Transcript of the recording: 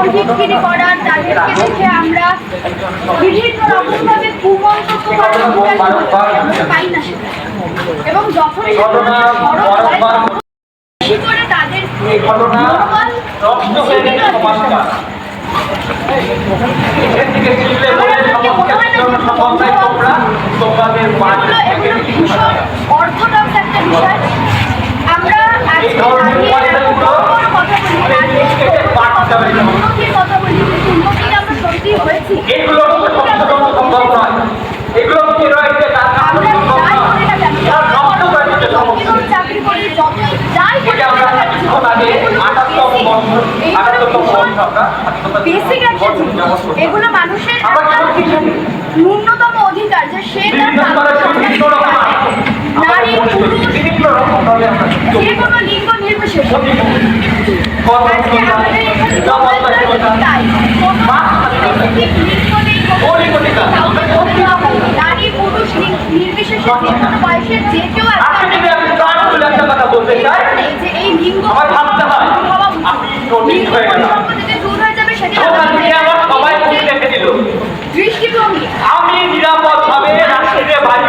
বিক্রি করার তাদেরকে দেখে আমরা বিভিন্ন রকমভাবে কুমন্তব্য পাই না সেটা। এবং যখন করে তাদের অর্থোডক্স একটা বিষয়। আমরা কথা বলি, উন্নতি আমরা সত্যি হয়েছি, চাকরি করি যাই বেসিক এগুলো মানুষের ন্যূনতম অধিকার যে সে নারী পুরুষ যে কোনো লিঙ্গ নির্বিশেষে নারী পুরুষ নির্বিশেষে যে কোনো বয়সের যে কেউ যে এই লিঙ্গ দূর হয়ে যাবে সেটা দৃষ্টিভঙ্গি আমি নিরাপদ ভাবে রাষ্ট্রীয় বাড়ি